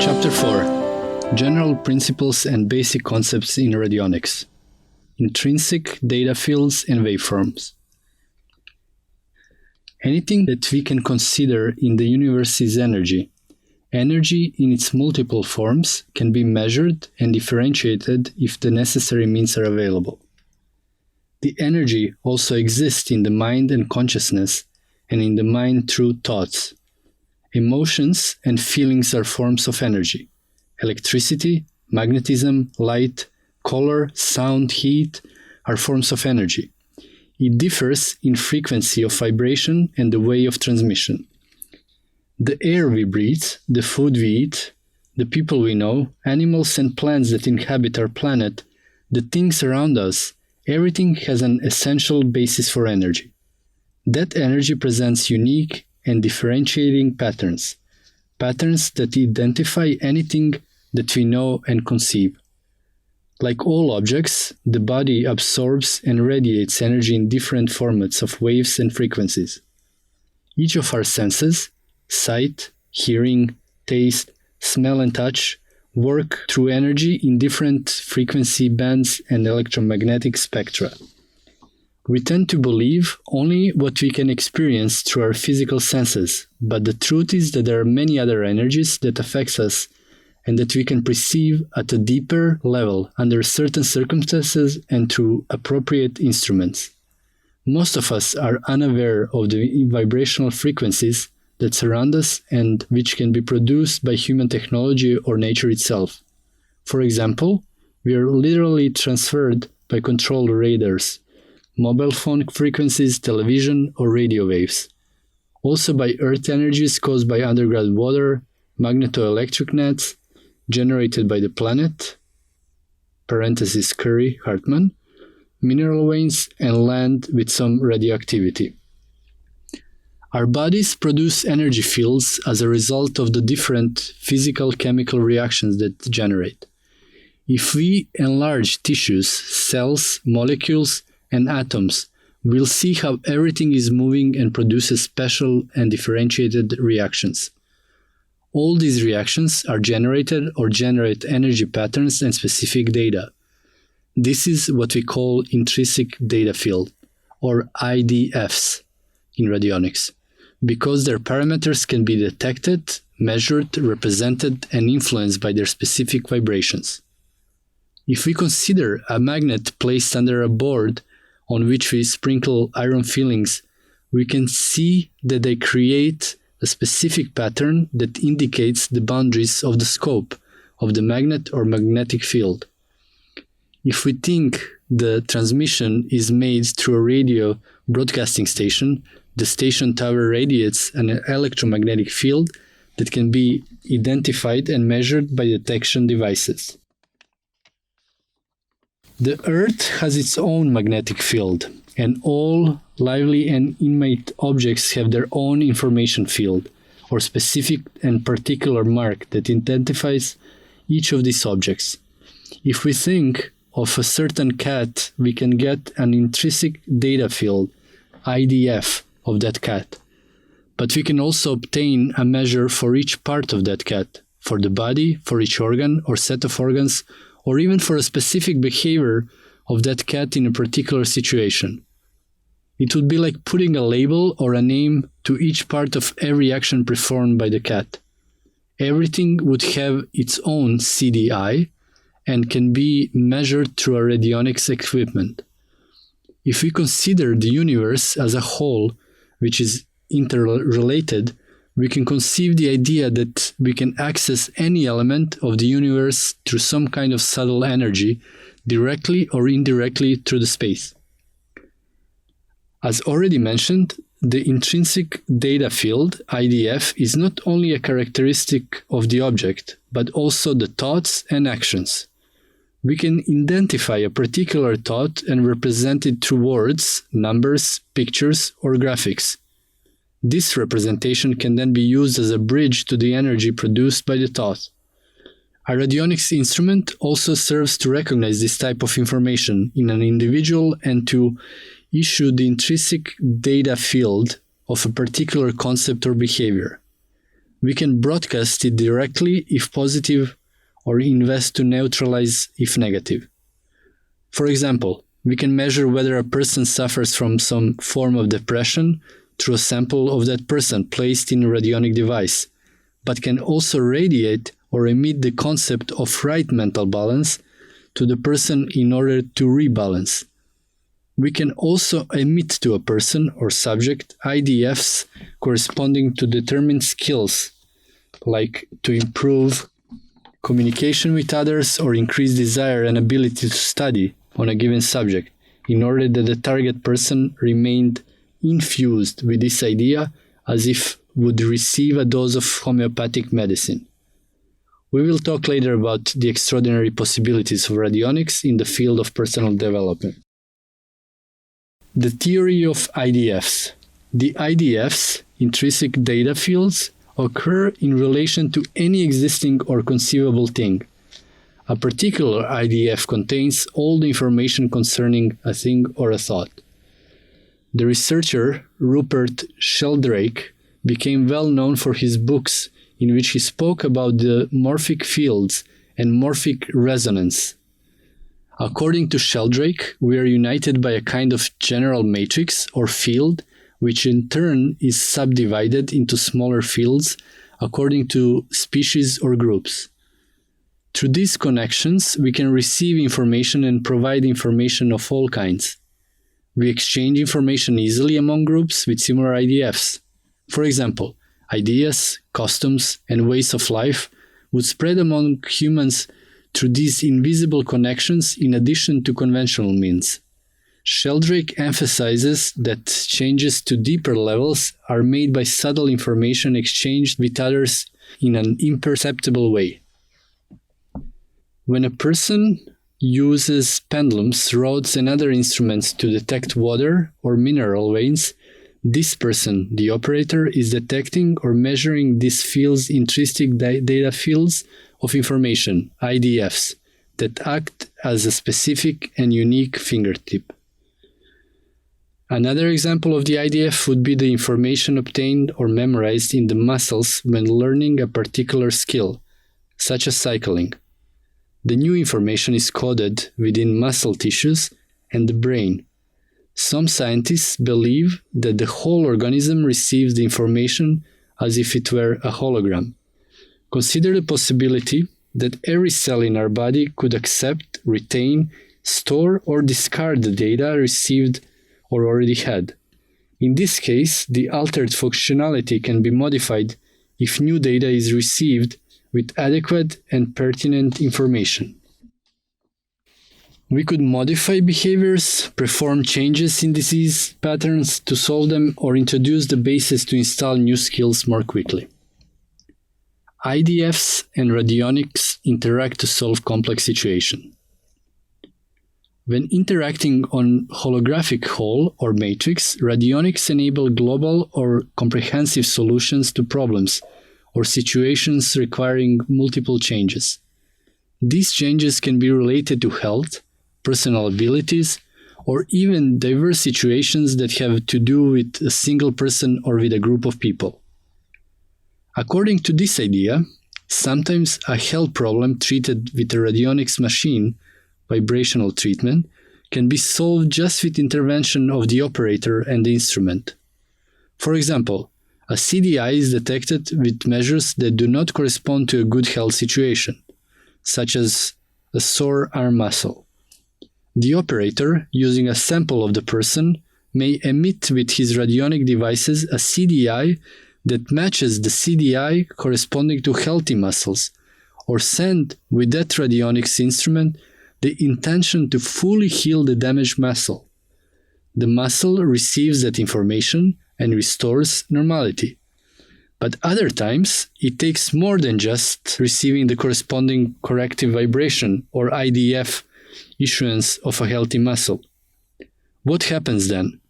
Chapter 4: General Principles and Basic Concepts in Radionics. Intrinsic Data Fields and Waveforms. Anything that we can consider in the universe is energy. Energy in its multiple forms can be measured and differentiated if the necessary means are available. The energy also exists in the mind and consciousness, and in the mind through thoughts. Emotions and feelings are forms of energy. Electricity, magnetism, light, color, sound, heat are forms of energy. It differs in frequency of vibration and the way of transmission. The air we breathe, the food we eat, the people we know, animals and plants that inhabit our planet, the things around us, everything has an essential basis for energy. That energy presents unique and differentiating patterns that identify anything that we know and conceive. Like all objects, the body absorbs and radiates energy in different formats of waves and frequencies. Each of our senses, sight, hearing, taste, smell and touch, work through energy in different frequency bands and electromagnetic spectra. We tend to believe only what we can experience through our physical senses, but the truth is that there are many other energies that affect us and that we can perceive at a deeper level under certain circumstances and through appropriate instruments. Most of us are unaware of the vibrational frequencies that surround us and which can be produced by human technology or nature itself. For example, we are literally transferred by controlled radars, mobile phone frequencies, television, or radio waves. Also by earth energies caused by underground water, magnetoelectric nets generated by the planet, parentheses Curry, Hartman, mineral veins, and land with some radioactivity. Our bodies produce energy fields as a result of the different physical-chemical reactions that generate. If we enlarge tissues, cells, molecules, and atoms, we'll see how everything is moving and produces special and differentiated reactions. All these reactions are generated or generate energy patterns and specific data. This is what we call intrinsic data field, or IDFs, in radionics, because their parameters can be detected, measured, represented, and influenced by their specific vibrations. If we consider a magnet placed under a board on which we sprinkle iron fillings, we can see that they create a specific pattern that indicates the boundaries of the scope of the magnet or magnetic field. If we think the transmission is made through a radio broadcasting station, the station tower radiates an electromagnetic field that can be identified and measured by detection devices. The Earth has its own magnetic field, and all lively and inanimate objects have their own information field, or specific and particular mark that identifies each of these objects. If we think of a certain cat, we can get an intrinsic data field, IDF, of that cat. But we can also obtain a measure for each part of that cat, for the body, for each organ or set of organs, or even for a specific behavior of that cat in a particular situation. It would be like putting a label or a name to each part of every action performed by the cat. Everything would have its own CDI and can be measured through our radionics equipment. If we consider the universe as a whole, which is interrelated, we can conceive the idea that we can access any element of the universe through some kind of subtle energy, directly or indirectly through the space. As already mentioned, the intrinsic data field, IDF, is not only a characteristic of the object, but also the thoughts and actions. We can identify a particular thought and represent it through words, numbers, pictures, or graphics. This representation can then be used as a bridge to the energy produced by the thought. A radionics instrument also serves to recognize this type of information in an individual and to issue the intrinsic data field of a particular concept or behavior. We can broadcast it directly if positive or invest to neutralize if negative. For example, we can measure whether a person suffers from some form of depression through a sample of that person placed in a radionic device, but can also radiate or emit the concept of right mental balance to the person in order to rebalance. We can also emit to a person or subject IDFs corresponding to determined skills, like to improve communication with others or increase desire and ability to study on a given subject, in order that the target person remained infused with this idea as if would receive a dose of homeopathic medicine. We will talk later about the extraordinary possibilities of radionics in the field of personal development. The theory of IDFs. The IDFs, intrinsic data fields, occur in relation to any existing or conceivable thing. A particular IDF contains all the information concerning a thing or a thought. The researcher Rupert Sheldrake became well known for his books in which he spoke about the morphic fields and morphic resonance. According to Sheldrake, we are united by a kind of general matrix or field, which in turn is subdivided into smaller fields according to species or groups. Through these connections, we can receive information and provide information of all kinds. We exchange information easily among groups with similar IDFs. For example, ideas, customs, and ways of life would spread among humans through these invisible connections in addition to conventional means. Sheldrake emphasizes that changes to deeper levels are made by subtle information exchanged with others in an imperceptible way. When a person uses pendulums, rods, and other instruments to detect water or mineral veins, this person, the operator, is detecting or measuring these fields, intrinsic data fields of information, IDFs, that act as a specific and unique fingertip. Another example of the IDF would be the information obtained or memorized in the muscles when learning a particular skill, such as cycling. The new information is coded within muscle tissues and the brain. Some scientists believe that the whole organism receives the information as if it were a hologram. Consider the possibility that every cell in our body could accept, retain, store, or discard the data received or already had. In this case, the altered functionality can be modified if new data is received with adequate and pertinent information. We could modify behaviors, perform changes in disease patterns to solve them, or introduce the basis to install new skills more quickly. IDFs and radionics interact to solve complex situations. When interacting on holographic whole or matrix, radionics enable global or comprehensive solutions to problems or situations requiring multiple changes. These changes can be related to health, personal abilities, or even diverse situations that have to do with a single person or with a group of people. According to this idea, sometimes a health problem treated with a radionics machine, vibrational treatment, can be solved just with intervention of the operator and the instrument. For example, a CDI is detected with measures that do not correspond to a good health situation, such as a sore arm muscle. The operator, using a sample of the person, may emit with his radionic devices a CDI that matches the CDI corresponding to healthy muscles, or send with that radionics instrument the intention to fully heal the damaged muscle. The muscle receives that information and restores normality. But other times, it takes more than just receiving the corresponding corrective vibration or IDF issuance of a healthy muscle. What happens then?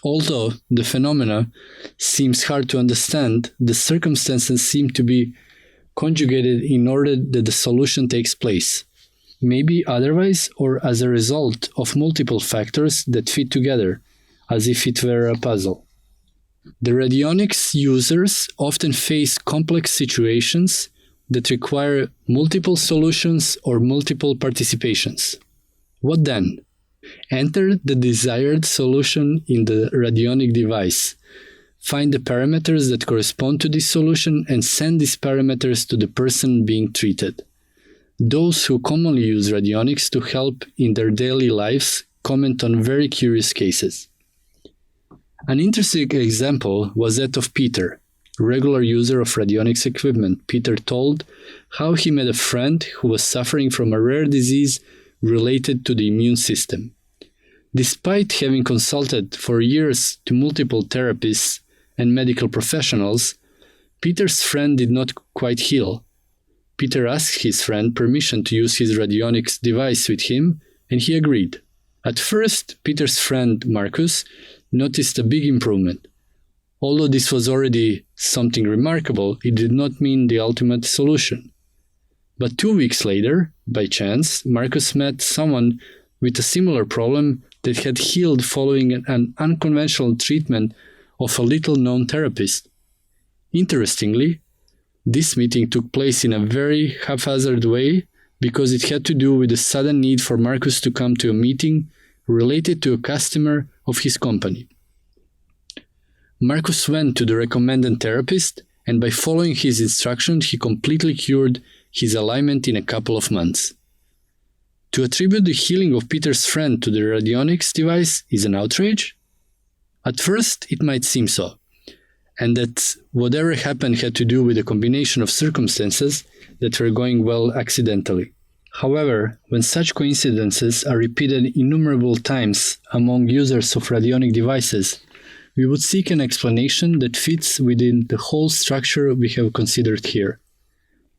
Although the phenomena seems hard to understand, the circumstances seem to be conjugated in order that the solution takes place, maybe otherwise or as a result of multiple factors that fit together, as if it were a puzzle. The radionics users often face complex situations that require multiple solutions or multiple participations. What then? Enter the desired solution in the radionic device. Find the parameters that correspond to this solution and send these parameters to the person being treated. Those who commonly use radionics to help in their daily lives comment on very curious cases. An interesting example was that of Peter, a regular user of radionics equipment. Peter told how he met a friend who was suffering from a rare disease related to the immune system. Despite having consulted for years to multiple therapists and medical professionals, Peter's friend did not quite heal. Peter asked his friend permission to use his radionics device with him, and he agreed. At first, Peter's friend Marcus noticed a big improvement. Although this was already something remarkable, it did not mean the ultimate solution. But 2 weeks later, by chance, Marcus met someone with a similar problem that had healed following an unconventional treatment of a little-known therapist. Interestingly, this meeting took place in a very haphazard way because it had to do with the sudden need for Marcus to come to a meeting related to a customer of his company. Marcus went to the recommended therapist, and by following his instructions, he completely cured his alignment in a couple of months. To attribute the healing of Peter's friend to the radionics device is an outrage? At first, it might seem so, and that whatever happened had to do with a combination of circumstances that were going well accidentally. However, when such coincidences are repeated innumerable times among users of radionic devices, we would seek an explanation that fits within the whole structure we have considered here.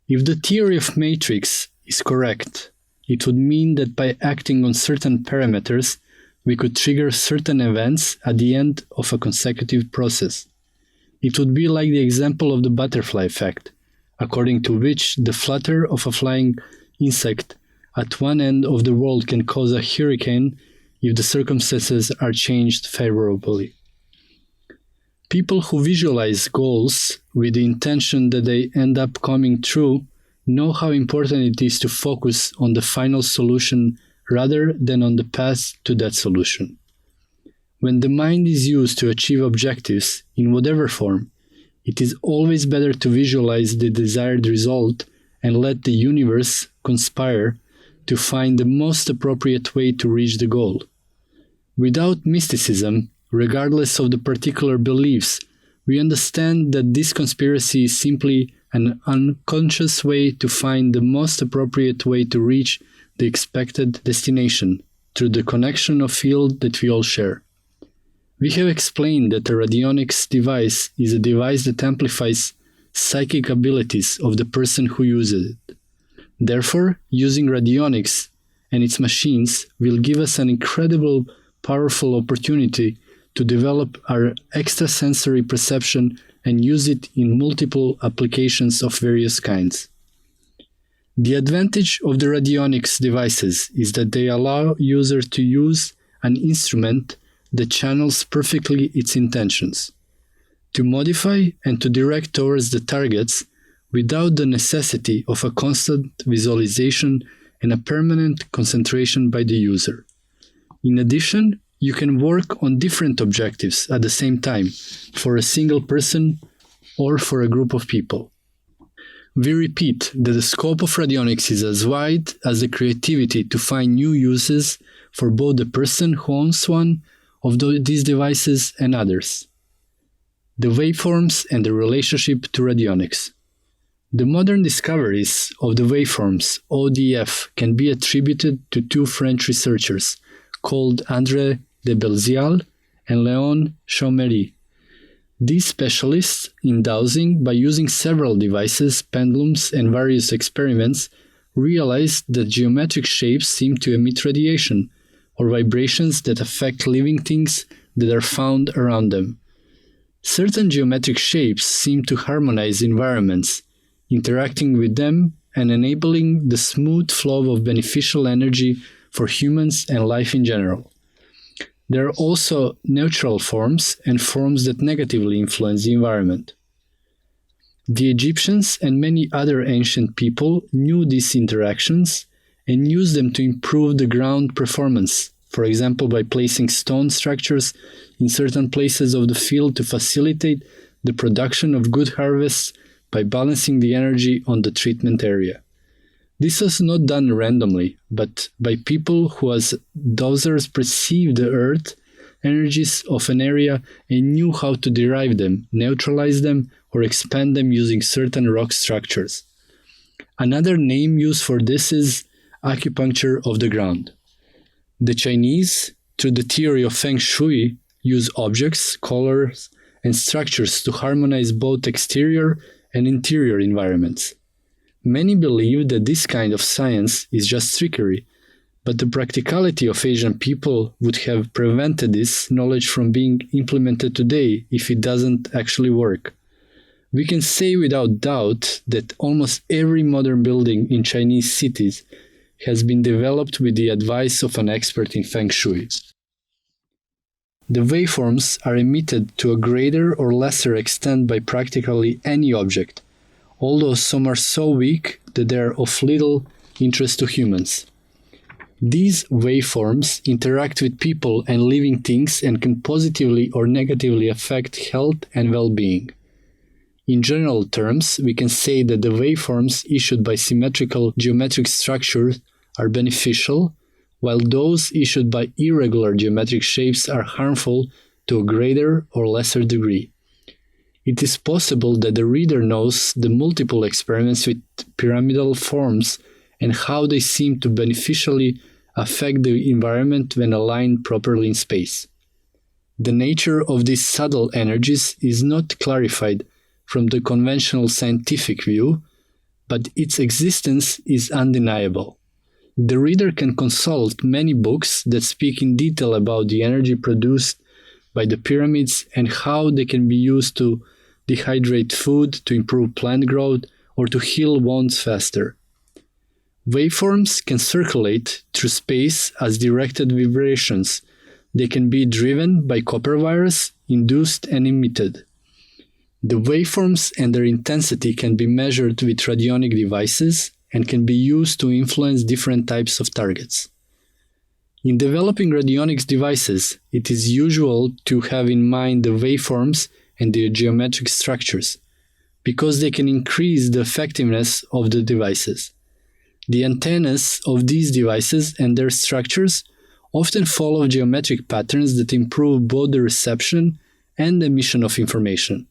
If the theory of matrix is correct, it would mean that by acting on certain parameters, we could trigger certain events at the end of a consecutive process. It would be like the example of the butterfly effect, according to which the flutter of a flying insect at one end of the world can cause a hurricane if the circumstances are changed favorably. People who visualize goals with the intention that they end up coming true know how important it is to focus on the final solution rather than on the path to that solution. When the mind is used to achieve objectives in whatever form, it is always better to visualize the desired result and let the universe conspire to find the most appropriate way to reach the goal. Without mysticism, regardless of the particular beliefs, we understand that this conspiracy is simply an unconscious way to find the most appropriate way to reach the expected destination through the connection of field that we all share. We have explained that a radionics device is a device that amplifies psychic abilities of the person who uses it. Therefore, using radionics and its machines will give us an incredible, powerful opportunity to develop our extrasensory perception and use it in multiple applications of various kinds. The advantage of the radionics devices is that they allow users to use an instrument that channels perfectly its intentions, to modify and to direct towards the targets without the necessity of a constant visualization and a permanent concentration by the user. In addition, you can work on different objectives at the same time for a single person or for a group of people. We repeat that the scope of radionics is as wide as the creativity to find new uses for both the person who owns one of these devices and others. The waveforms and the relationship to radionics. The modern discoveries of the waveforms, ODF, can be attributed to two French researchers called André de Belzial and Léon Chaumery. These specialists in dowsing, by using several devices, pendulums, and various experiments, realized that geometric shapes seem to emit radiation, or vibrations that affect living things that are found around them. Certain geometric shapes seem to harmonize environments, interacting with them and enabling the smooth flow of beneficial energy for humans and life in general. There are also neutral forms and forms that negatively influence the environment. The Egyptians and many other ancient people knew these interactions and used them to improve the ground performance, for example by placing stone structures in certain places of the field to facilitate the production of good harvests by balancing the energy on the treatment area. This was not done randomly, but by people who as dozers perceived the earth energies of an area and knew how to derive them, neutralize them, or expand them using certain rock structures. Another name used for this is acupuncture of the ground. The Chinese, through the theory of Feng Shui, use objects, colors, and structures to harmonize both exterior and interior environments. Many believe that this kind of science is just trickery, but the practicality of Asian people would have prevented this knowledge from being implemented today if it doesn't actually work. We can say without doubt that almost every modern building in Chinese cities has been developed with the advice of an expert in Feng Shui. The waveforms are emitted to a greater or lesser extent by practically any object, although some are so weak that they are of little interest to humans. These waveforms interact with people and living things and can positively or negatively affect health and well-being. In general terms, we can say that the waveforms issued by symmetrical geometric structures are beneficial, while those issued by irregular geometric shapes are harmful to a greater or lesser degree. It is possible that the reader knows the multiple experiments with pyramidal forms and how they seem to beneficially affect the environment when aligned properly in space. The nature of these subtle energies is not clarified from the conventional scientific view, but its existence is undeniable. The reader can consult many books that speak in detail about the energy produced by the pyramids and how they can be used to dehydrate food, to improve plant growth, or to heal wounds faster. Waveforms can circulate through space as directed vibrations. They can be driven by copper wires, induced and emitted. The waveforms and their intensity can be measured with radionic devices and can be used to influence different types of targets. In developing radionics devices, it is usual to have in mind the waveforms and their geometric structures, because they can increase the effectiveness of the devices. The antennas of these devices and their structures often follow geometric patterns that improve both the reception and emission of information.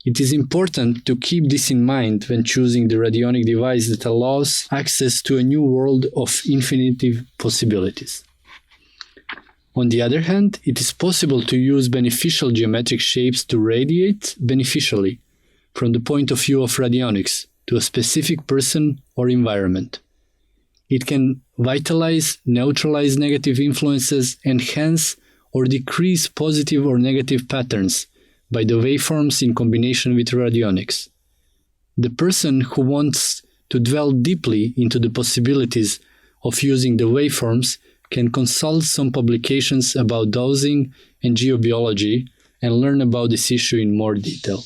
It is important to keep this in mind when choosing the radionic device that allows access to a new world of infinitive possibilities. On the other hand, it is possible to use beneficial geometric shapes to radiate beneficially from the point of view of radionics to a specific person or environment. It can vitalize, neutralize negative influences, enhance or decrease positive or negative patterns by the waveforms in combination with radionics. The person who wants to dwell deeply into the possibilities of using the waveforms can consult some publications about dowsing and geobiology and learn about this issue in more detail.